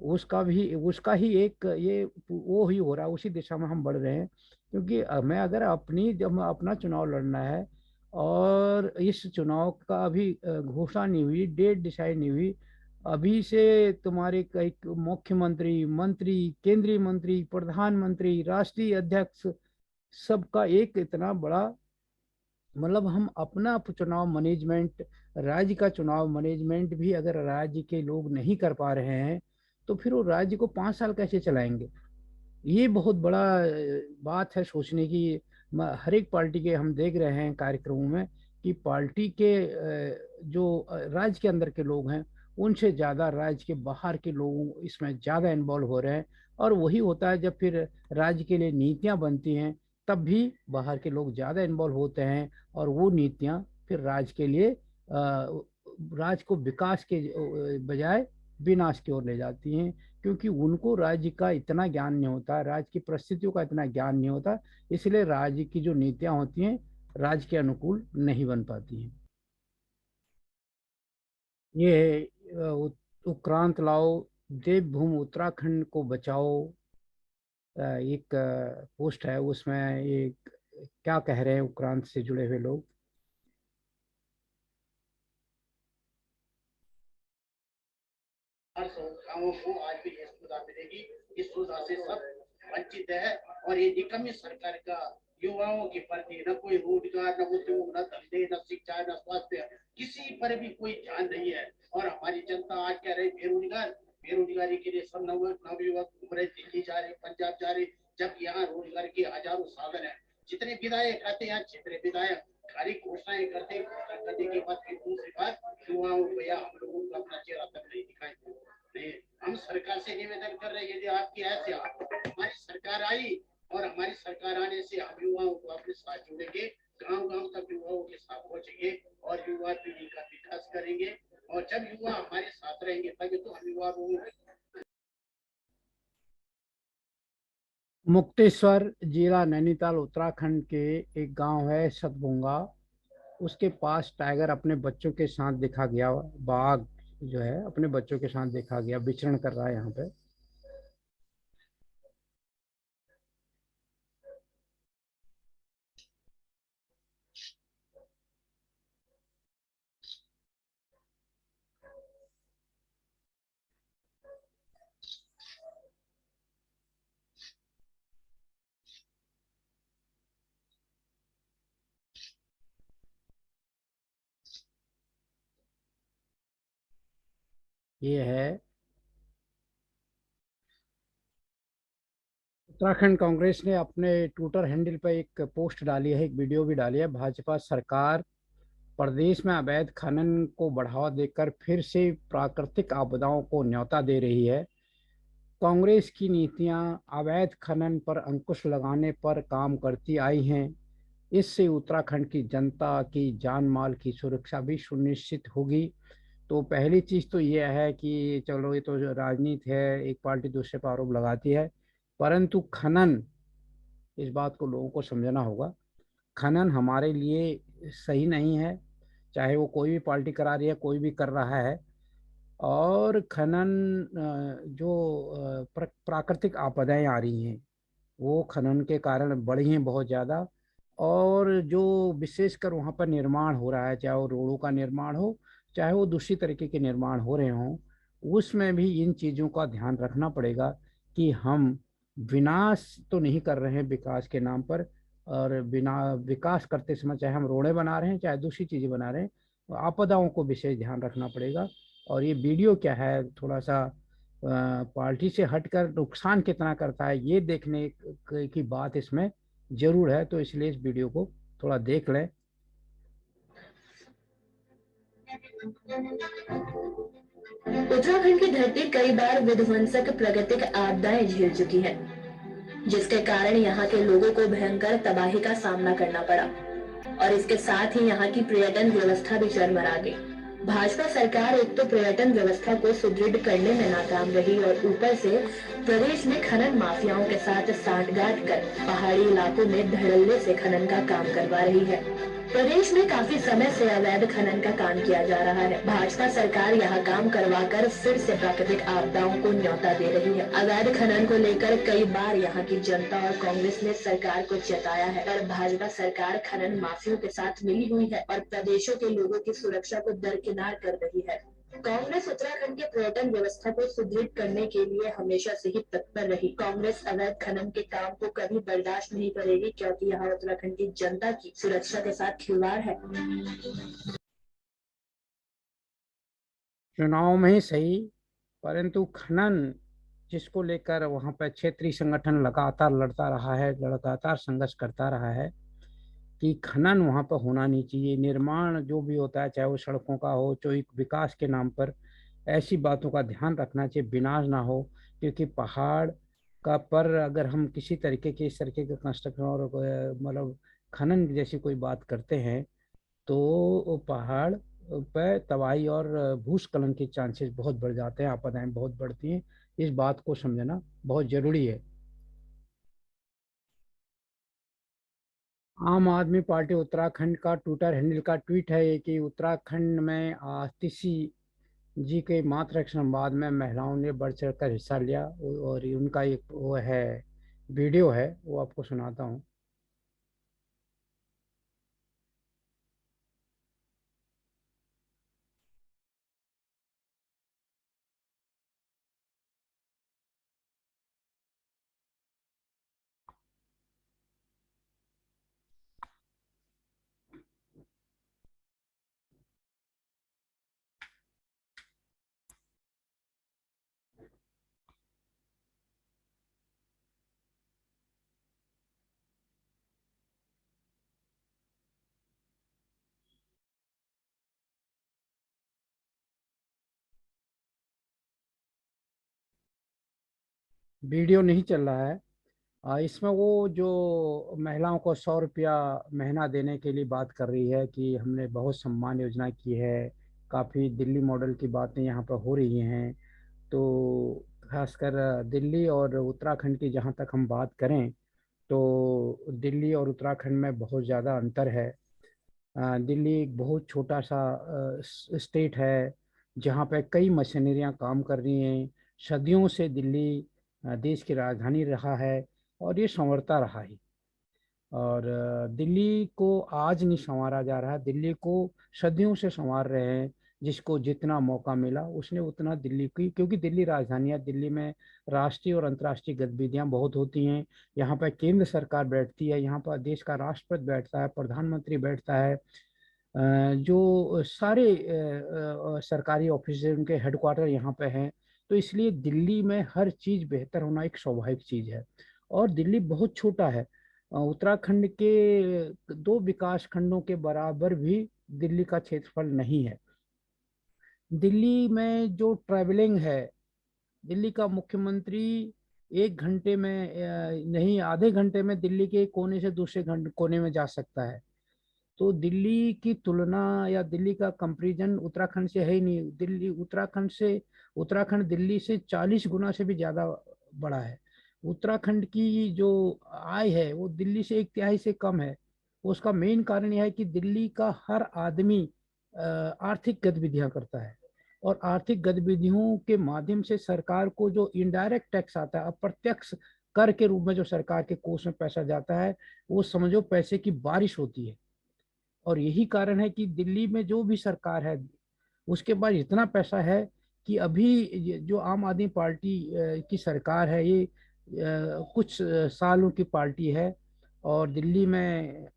उसका ही एक ये वो ही हो रहा है, उसी दिशा में हम बढ़ रहे हैं। क्योंकि मैं अगर जब अपना चुनाव लड़ना है और इस चुनाव का अभी घोषणा नहीं हुई, डेट डिसाइड नहीं हुई, अभी से तुम्हारे कई मुख्यमंत्री, मंत्री, केंद्रीय मंत्री, प्रधानमंत्री, राष्ट्रीय अध्यक्ष, सबका एक इतना बड़ा, मतलब हम अपना चुनाव मैनेजमेंट, राज्य का चुनाव मैनेजमेंट भी अगर राज्य के लोग नहीं कर पा रहे हैं, तो फिर वो राज्य को 5 साल कैसे चलाएंगे? ये बहुत बड़ा बात है सोचने की। हर एक पार्टी के हम देख रहे हैं कार्यक्रमों में कि पार्टी के जो राज्य के अंदर के लोग हैं, उनसे ज़्यादा राज्य के बाहर के लोग इसमें ज़्यादा इन्वॉल्व हो रहे हैं। और वही होता है जब फिर राज्य के लिए नीतियाँ बनती हैं, तब भी बाहर के लोग ज़्यादा इन्वॉल्व होते हैं, और वो नीतियाँ फिर राज्य के लिए राज्य को विकास के बजाय विनाश की ओर ले जाती हैं। क्योंकि उनको राज्य का इतना ज्ञान नहीं होता, राज्य की परिस्थितियों का इतना ज्ञान नहीं होता, इसलिए राज्य की जो नीतियां होती हैं राज्य के अनुकूल नहीं बन पाती हैं। ये उत्क्रांत लाओ, देवभूमि उत्तराखंड को बचाओ, एक पोस्ट है, उसमें ये क्या कह रहे हैं उक्रांत से जुड़े हुए लोग। गाँवों को आज भी ये सुविधा मिलेगी, इस सुविधा से सब वंचित है। और ये निकम्मी सरकार का युवाओं के प्रति न कोई रोजगार, न उद्योग, न धंधे, न शिक्षा, न स्वास्थ्य, किसी पर भी कोई ध्यान नहीं है। और हमारी जनता आज कह रही बेरोजगार, बेरोजगारी के लिए सब नवयुवक घूम रहे, दिल्ली जा रहे, पंजाब जा रहे, जब यहाँ रोजगार के हजारों साधन है। जितने विधायक आते हैं, जितने विधायक खाली घोषणाएं करते करने के बाद फिर दूसरी बात युवाओं को या हम लोगों को अपना चेहरा तक नहीं दिखाई नहीं। हम सरकार से निवेदन कर रहे हैं, यदि आपकी ऐसे हमारी सरकार आई और हमारी सरकार आने से हम युवाओं को अपने साथ जोड़ेंगे, गांव गांव तक युवाओं के साथ पहुंचेंगे और युवा पीढ़ी का विकास करेंगे। और जब युवा हमारे साथ रहेंगे तभी तो हम युवा मुक्तेश्वर जिला नैनीताल उत्तराखंड के एक गांव है सतभुंगा, उसके पास टाइगर अपने बच्चों के साथ देखा गया। बाघ जो है अपने बच्चों के साथ देखा गया, विचरण कर रहा है यहाँ पे। ये है उत्तराखंड कांग्रेस ने अपने ट्विटर हैंडल पर एक पोस्ट डाली है, एक वीडियो भी डाली है। भाजपा सरकार प्रदेश में अवैध खनन को बढ़ावा देकर फिर से प्राकृतिक आपदाओं को न्योता दे रही है। कांग्रेस की नीतियां अवैध खनन पर अंकुश लगाने पर काम करती आई हैं। इससे उत्तराखंड की जनता की जान माल की सुरक्षा भी सुनिश्चित होगी। तो पहली चीज़ तो यह है कि चलो ये तो राजनीति है, एक पार्टी दूसरे पर आरोप लगाती है, परंतु खनन, इस बात को लोगों को समझना होगा, खनन हमारे लिए सही नहीं है। चाहे वो कोई भी पार्टी करा रही है, कोई भी कर रहा है। और खनन जो प्राकृतिक आपदाएं आ रही हैं वो खनन के कारण बढ़ी हैं बहुत ज़्यादा। और जो विशेषकर वहाँ पर निर्माण हो रहा है, चाहे वो रोडों का निर्माण हो, चाहे वो दूसरी तरीके के निर्माण हो रहे हों, उसमें भी इन चीज़ों का ध्यान रखना पड़ेगा कि हम विनाश तो नहीं कर रहे हैं विकास के नाम पर। और बिना विकास करते समय चाहे हम रोडें बना रहे हैं, चाहे दूसरी चीज़ें बना रहे हैं, तो आपदाओं को विशेष ध्यान रखना पड़ेगा। और ये वीडियो क्या है, थोड़ा सा पार्टी से हटकर नुकसान कितना करता है ये देखने की बात इसमें जरूर है। तो इसलिए इस वीडियो को थोड़ा देख लें। उत्तराखंड की धरती कई बार विध्वंसक प्राकृतिक आपदाएं झेल चुकी है, जिसके कारण यहाँ के लोगों को भयंकर तबाही का सामना करना पड़ा और इसके साथ ही यहाँ की पर्यटन व्यवस्था भी चरमरा गई। भाजपा सरकार एक तो पर्यटन व्यवस्था को सुदृढ़ करने में नाकाम रही और ऊपर से प्रदेश में खनन माफियाओं के साथ सांठगांठ कर पहाड़ी इलाकों में धड़ल्ले से खनन का काम करवा रही है। प्रदेश में काफी समय से अवैध खनन का काम किया जा रहा है। भाजपा सरकार यह काम करवाकर फिर से प्राकृतिक आपदाओं को न्योता दे रही है। अवैध खनन को लेकर कई बार यहाँ की जनता और कांग्रेस ने सरकार को चेताया है, पर भाजपा सरकार खनन माफियों के साथ मिली हुई है और प्रदेशों के लोगों की सुरक्षा को दरकिनार कर रही है। कांग्रेस उत्तराखंड के पर्यटन व्यवस्था को सुदृढ़ करने के लिए हमेशा से ही तत्पर रही। कांग्रेस अवैध खनन के काम को कभी बर्दाश्त नहीं करेगी, क्योंकि यह उत्तराखंड की जनता की सुरक्षा के साथ खिलवाड़ है। चुनाव में ही सही, परंतु खनन जिसको लेकर वहाँ पर क्षेत्रीय संगठन लगातार लड़ता रहा है, लगातार संघर्ष करता रहा है कि खनन वहाँ पर होना नहीं चाहिए। निर्माण जो भी होता है, चाहे वो सड़कों का हो, चाहे विकास के नाम पर, ऐसी बातों का ध्यान रखना चाहिए, विनाश ना हो। क्योंकि पहाड़ का पर अगर हम किसी तरीके के इस तरीके के कंस्ट्रक्शन और मतलब खनन जैसी कोई बात करते हैं तो वो पहाड़ पर तबाही और भूस्खलन के चांसेस बहुत बढ़ जाते हैं, आपदाएं बहुत बढ़ती हैं। इस बात को समझना बहुत जरूरी है। आम आदमी पार्टी उत्तराखंड का ट्विटर हैंडल का ट्वीट है कि उत्तराखंड में आतिशी जी के मातृ संवाद में महिलाओं ने बढ़ चढ़ कर हिस्सा लिया और उनका एक वो है वीडियो है, वो आपको सुनाता हूँ। वीडियो नहीं चल रहा है। इसमें वो जो महिलाओं को 100 रुपया महीना देने के लिए बात कर रही है कि हमने बहुत सम्मान योजना की है, काफ़ी दिल्ली मॉडल की बातें यहाँ पर हो रही हैं। तो खासकर दिल्ली और उत्तराखंड की जहाँ तक हम बात करें, तो दिल्ली और उत्तराखंड में बहुत ज़्यादा अंतर है। दिल्ली एक बहुत छोटा सा स्टेट है, जहाँ पे कई मशीनरियाँ काम कर रही हैं। सदियों से दिल्ली देश की राजधानी रहा है और ये संवरता रहा है। और दिल्ली को आज नहीं संवारा जा रहा, दिल्ली को सदियों से संवार रहे हैं। जिसको जितना मौका मिला उसने उतना दिल्ली की, क्योंकि दिल्ली राजधानी है, दिल्ली में राष्ट्रीय और अंतर्राष्ट्रीय गतिविधियां बहुत होती हैं। यहाँ पर केंद्र सरकार बैठती है, यहाँ पर देश का राष्ट्रपति बैठता है, प्रधानमंत्री बैठता है। जो सारे सरकारी ऑफिस उनके हेडक्वार्टर यहाँ पे हैं। तो इसलिए दिल्ली में हर चीज़ बेहतर होना एक स्वाभाविक चीज़ है। और दिल्ली बहुत छोटा है, उत्तराखंड के 2 विकास खंडों के बराबर भी दिल्ली का क्षेत्रफल नहीं है। दिल्ली में जो ट्रैवलिंग है, दिल्ली का मुख्यमंत्री 1 घंटे में नहीं, आधे घंटे में दिल्ली के एक कोने से दूसरे कोने में जा सकता है। तो दिल्ली की तुलना या दिल्ली का कंपैरिजन उत्तराखंड से है ही नहीं। उत्तराखंड दिल्ली से 40 गुना से भी ज़्यादा बड़ा है। उत्तराखंड की जो आय है वो दिल्ली से 1/3 से कम है। उसका मेन कारण यह है कि दिल्ली का हर आदमी आर्थिक गतिविधियां करता है, और आर्थिक गतिविधियों के माध्यम से सरकार को जो इनडायरेक्ट टैक्स आता है, अप्रत्यक्ष कर के रूप में जो सरकार के कोष में पैसा जाता है, वो समझो पैसे की बारिश होती है। और यही कारण है कि दिल्ली में जो भी सरकार है उसके पास इतना पैसा है कि अभी जो आम आदमी पार्टी की सरकार है, ये कुछ सालों की पार्टी है और दिल्ली में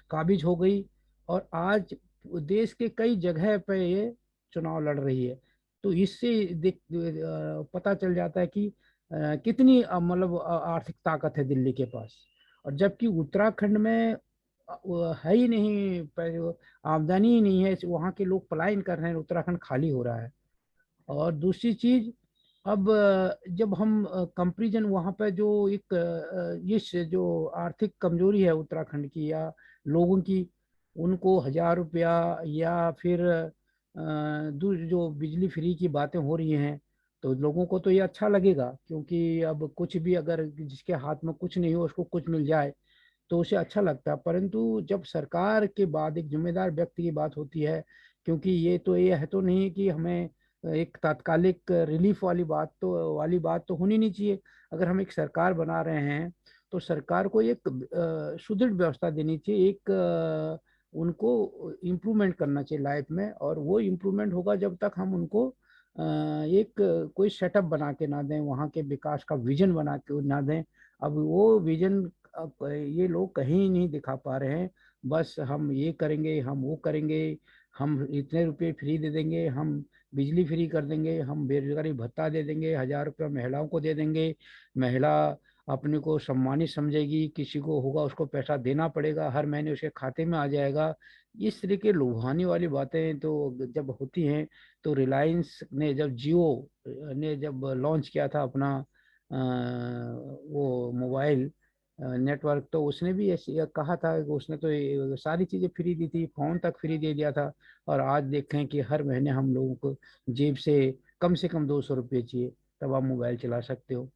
काबिज हो गई। और आज देश के कई जगह पे ये चुनाव लड़ रही है। तो इससे पता चल जाता है कि कितनी मतलब आर्थिक ताकत है दिल्ली के पास। और जबकि उत्तराखंड में वो है ही नहीं, आमदनी ही नहीं है, वहाँ के लोग पलायन कर रहे हैं, उत्तराखंड खाली हो रहा है। और दूसरी चीज, अब जब हम कंपेरिजन वहाँ पे जो एक ये जो आर्थिक कमजोरी है उत्तराखंड की या लोगों की, उनको 1,000 रुपया या फिर जो बिजली फ्री की बातें हो रही हैं, तो लोगों को तो ये अच्छा लगेगा, क्योंकि अब कुछ भी अगर जिसके हाथ में कुछ नहीं हो उसको कुछ मिल जाए तो उसे अच्छा लगता है। परंतु जब सरकार के बाद एक जिम्मेदार व्यक्ति की बात होती है, क्योंकि ये है तो नहीं कि हमें एक तात्कालिक रिलीफ वाली बात तो होनी नहीं चाहिए। अगर हम एक सरकार बना रहे हैं तो सरकार को एक सुदृढ़ व्यवस्था देनी चाहिए, एक उनको इम्प्रूवमेंट करना चाहिए लाइफ में। और वो इम्प्रूवमेंट होगा जब तक हम उनको एक कोई सेटअप बना के ना दें, वहाँ के विकास का विजन बना के ना दें। अब वो विजन अब ये लोग कहीं नहीं दिखा पा रहे हैं। बस हम ये करेंगे, हम वो करेंगे, हम इतने रुपए फ्री दे देंगे, हम बिजली फ्री कर देंगे, हम बेरोजगारी भत्ता दे देंगे, 1,000 रुपया महिलाओं को दे देंगे, महिला अपने को सम्मानित समझेगी, किसी को होगा उसको पैसा देना पड़ेगा, हर महीने उसके खाते में आ जाएगा। इस तरह के लुभाने वाली बातें तो जब होती हैं, तो रिलायंस ने जब जियो ने जब लॉन्च किया था अपना वो मोबाइल नेटवर्क, तो उसने भी ऐसे कहा था कि उसने तो ये सारी चीज़ें फ्री दी थी, फ़ोन तक फ्री दे दिया था। और आज देखें कि हर महीने हम लोगों को जेब से कम 200 रुपये चाहिए, तब आप मोबाइल चला सकते हो।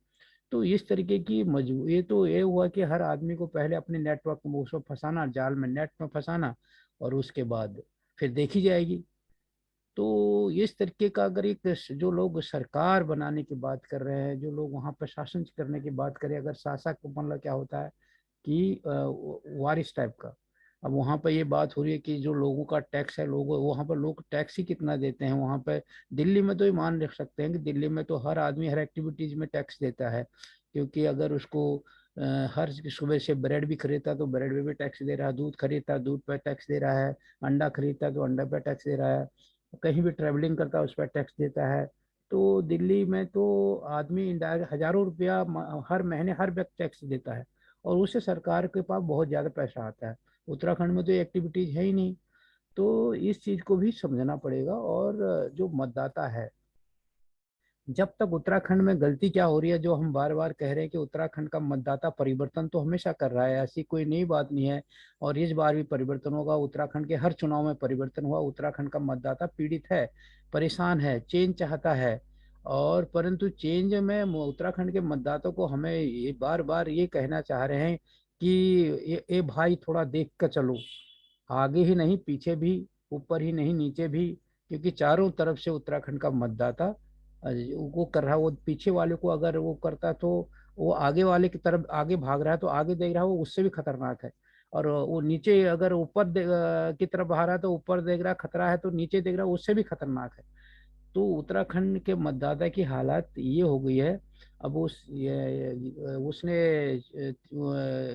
तो इस तरीके की मजबूर, ये तो ये हुआ कि हर आदमी को पहले अपने नेटवर्क में उसको फंसाना, जाल में नेट में फंसाना, और उसके बाद फिर देखी जाएगी। तो इस तरीके का अगर एक जो लोग सरकार बनाने की बात कर रहे हैं, जो लोग वहाँ पर शासन करने की बात करें, अगर शासक मतलब क्या होता है कि वारिस टाइप का। अब वहाँ पर ये बात हो रही है कि जो लोगों का टैक्स है, लोग वहाँ पर लोग टैक्स ही कितना देते हैं वहाँ पे। दिल्ली में तो ये मान रख सकते हैं कि दिल्ली में तो हर आदमी हर एक्टिविटीज में टैक्स देता है, क्योंकि अगर उसको हर सुबह से ब्रेड भी खरीदता है तो ब्रेड पे भी टैक्स दे रहा है, दूध खरीदता है दूध पे टैक्स दे रहा है, अंडा खरीदता है तो अंडा पे टैक्स दे रहा है, कहीं भी ट्रेवलिंग करता है उस पर टैक्स देता है। तो दिल्ली में तो आदमी इंडायरेक्ट हजारों रुपया हर महीने हर व्यक्ति टैक्स देता है, और उससे सरकार के पास बहुत ज़्यादा पैसा आता है। उत्तराखंड में तो ये एक्टिविटीज है ही नहीं। तो इस चीज़ को भी समझना पड़ेगा। और जो मतदाता है, जब तक उत्तराखंड में गलती क्या हो रही है, जो हम बार बार कह रहे हैं कि उत्तराखंड का मतदाता परिवर्तन तो हमेशा कर रहा है, ऐसी कोई नई बात नहीं है, और इस बार भी परिवर्तन होगा। उत्तराखंड के हर चुनाव में परिवर्तन हुआ। उत्तराखंड का मतदाता पीड़ित है, परेशान है, चेंज चाहता है। और परंतु चेंज में उत्तराखंड के मतदाता को हमें ये बार बार ये कहना चाह रहे हैं कि ये भाई थोड़ा देख कर चलो, आगे ही नहीं पीछे भी, ऊपर ही नहीं नीचे भी, क्योंकि चारों तरफ से उत्तराखंड का मतदाता वो कर रहा है। वो पीछे वाले को अगर वो करता तो वो आगे वाले की तरफ आगे भाग रहा है, तो आगे देख रहा है वो उससे भी खतरनाक है। और वो नीचे अगर ऊपर की तरफ भाग रहा है तो ऊपर देख रहा है खतरा है, तो नीचे देख रहा है उससे भी खतरनाक है। तो उत्तराखंड के मतदाता की हालत ये हो गई है। अब उसने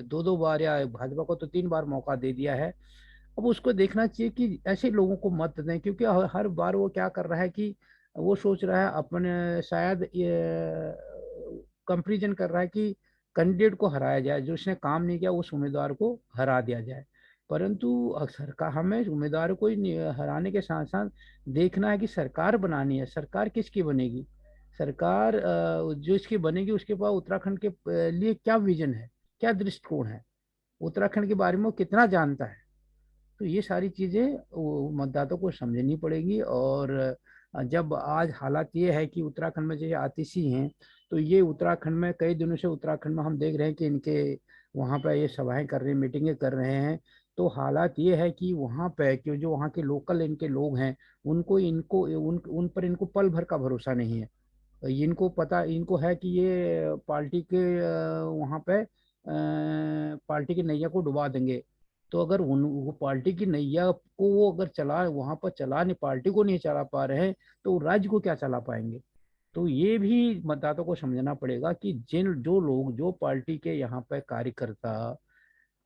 दो दो बार या भाजपा को तो 3 बार मौका दे दिया है। अब उसको देखना चाहिए कि ऐसे लोगों को मत दें, क्योंकि हर बार वो क्या कर रहा है कि वो सोच रहा है अपने शायद ये कंपेरिजन कर रहा है कि कैंडिडेट को हराया जाए, जो उसने काम नहीं किया उस उम्मीदवार को हरा दिया जाए। परंतु सरकार हमें उम्मीदवार को हराने के साथ साथ देखना है कि सरकार बनानी है। सरकार किसकी बनेगी? सरकार जो इसकी बनेगी उसके पास उत्तराखंड के लिए क्या विजन है, क्या दृष्टिकोण है, उत्तराखंड के बारे में वो कितना जानता है। तो ये सारी चीज़ें वो मतदाताओं को समझनी पड़ेगी। और जब आज हालात ये है कि उत्तराखंड में जैसे आतिशी हैं, तो ये उत्तराखंड में कई दिनों से उत्तराखंड में हम देख रहे हैं कि इनके वहाँ पे ये सभाएं कर रहे हैं, मीटिंगें कर रहे हैं। तो हालात ये है कि वहाँ पे कि जो वहाँ के लोकल इनके लोग हैं, उनको इनको उन पर इनको पल भर का भरोसा नहीं है। इनको पता इनको है कि ये पार्टी के वहाँ पे पार्टी की नैया को डुबा देंगे। तो अगर वो पार्टी की नैया को वो अगर चला वहाँ पर चला नहीं, पार्टी को नहीं चला पा रहे हैं, तो राज्य को क्या चला पाएंगे? तो ये भी मतदाताओं को समझना पड़ेगा कि जिन जो लोग जो पार्टी के यहाँ पे कार्यकर्ता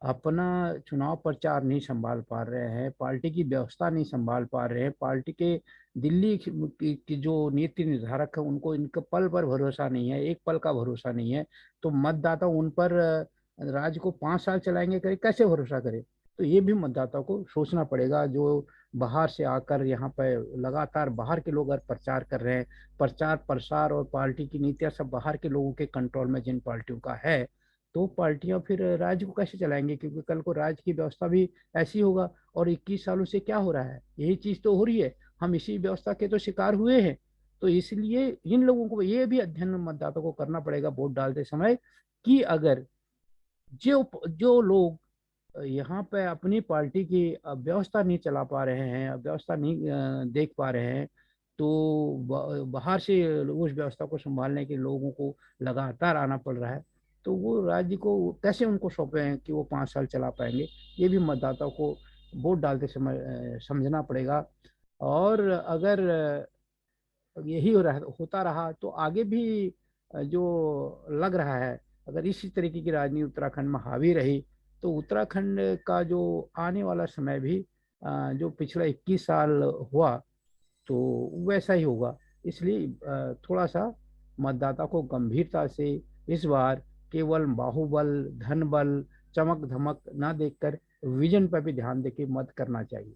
अपना चुनाव प्रचार नहीं संभाल पा रहे हैं, पार्टी की व्यवस्था नहीं संभाल पा रहे हैं, पार्टी के दिल्ली की जो नीति निर्धारक है उनको इनका पल पर भरोसा नहीं है, एक पल का भरोसा नहीं है, तो मतदाता उन पर राज्य को 5 साल चलाएंगे, करे कैसे भरोसा करे? तो ये भी मतदाता को सोचना पड़ेगा। जो बाहर से आकर यहाँ पे लगातार बाहर के लोग अगर प्रचार कर रहे हैं, प्रचार प्रसार और पार्टी की नीतियां सब बाहर के लोगों के कंट्रोल में जिन पार्टियों का है, तो पार्टियां फिर राज्य को कैसे चलाएंगे? क्योंकि कल को राज्य की व्यवस्था भी ऐसी होगा। और 21 सालों से क्या हो रहा है, यही चीज तो हो रही है, हम इसी व्यवस्था के तो शिकार हुए हैं। तो इसलिए इन लोगों को ये भी अध्ययन मतदाताओं को करना पड़ेगा वोट डालते समय, कि अगर जो जो लोग यहाँ पे अपनी पार्टी की व्यवस्था नहीं चला पा रहे हैं, व्यवस्था नहीं देख पा रहे हैं, तो बाहर से उस व्यवस्था को संभालने के लोगों को लगातार आना पड़ रहा है। तो वो राज्य को कैसे उनको सौंपे हैं कि वो 5 साल चला पाएंगे? ये भी मतदाताओं को वोट डालते समय समझना पड़ेगा। और अगर यही होता रहा तो आगे भी जो लग रहा है, अगर इसी तरीके की राजनीति उत्तराखंड में हावी रही, तो उत्तराखंड का जो आने वाला समय भी जो पिछला 21 साल हुआ तो वैसा ही होगा। इसलिए थोड़ा सा मतदाता को गंभीरता से इस बार केवल बाहुबल, धन बल, चमक धमक ना देखकर विजन पर भी ध्यान देके मत करना चाहिए।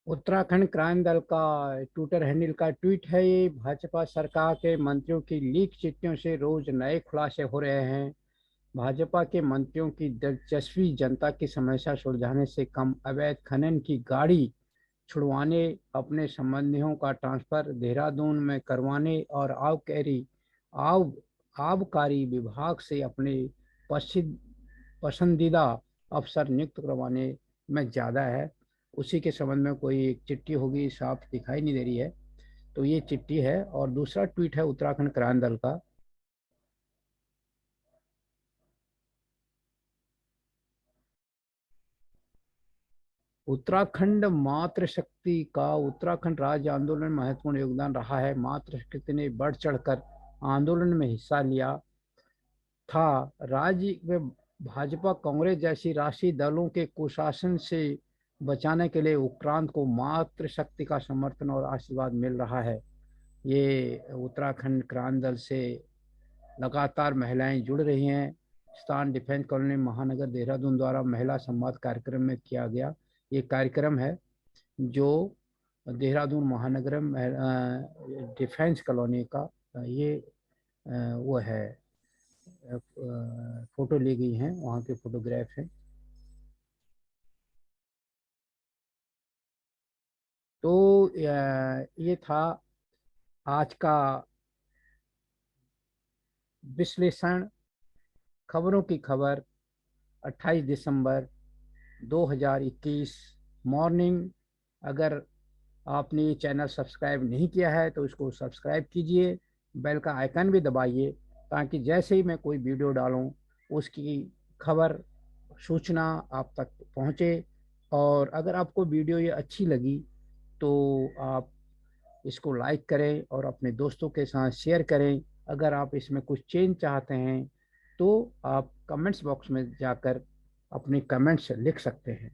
उत्तराखंड क्रांति दल का ट्विटर हैंडल का ट्वीट है ये। भाजपा सरकार के मंत्रियों की लीक चिट्ठियों से रोज नए खुलासे हो रहे हैं। भाजपा के मंत्रियों की दिलचस्पी जनता की समस्या सुलझाने से कम, अवैध खनन की गाड़ी छुड़वाने, अपने संबंधियों का ट्रांसफर देहरादून में करवाने और आब आबकारी विभाग से अपने पसंदीदा अफसर नियुक्त करवाने में ज़्यादा है। उसी के संबंध में कोई एक चिट्ठी होगी, साफ दिखाई नहीं दे रही है। तो ये चिट्ठी है। और दूसरा ट्वीट है उत्तराखंड क्रांति दल का। उत्तराखंड मातृशक्ति का उत्तराखंड राज्य आंदोलन में महत्वपूर्ण योगदान रहा है। मातृशक्ति ने बढ़ चढ़कर आंदोलन में हिस्सा लिया था। राज्य में भाजपा कांग्रेस जैसी राष्ट्रीय दलों के कुशासन से बचाने के लिए उत्क्रांत को मातृशक्ति का समर्थन और आशीर्वाद मिल रहा है। ये उत्तराखंड क्रांति दल से लगातार महिलाएं जुड़ रही हैं। स्थान डिफेंस कॉलोनी महानगर देहरादून द्वारा महिला संवाद कार्यक्रम में किया गया ये कार्यक्रम है, जो देहरादून महानगर डिफेंस कॉलोनी का ये वो है, फोटो ली गई हैं, वहाँ के फोटोग्राफ हैं। तो ये था आज का विश्लेषण, खबरों की खबर 28 दिसंबर 2021 मॉर्निंग। अगर आपने ये चैनल सब्सक्राइब नहीं किया है तो इसको सब्सक्राइब कीजिए, बेल का आइकन भी दबाइए, ताकि जैसे ही मैं कोई वीडियो डालूं उसकी खबर सूचना आप तक पहुंचे। और अगर आपको वीडियो ये अच्छी लगी तो आप इसको लाइक करें और अपने दोस्तों के साथ शेयर करें। अगर आप इसमें कुछ चेंज चाहते हैं तो आप कमेंट्स बॉक्स में जाकर अपने कमेंट्स लिख सकते हैं।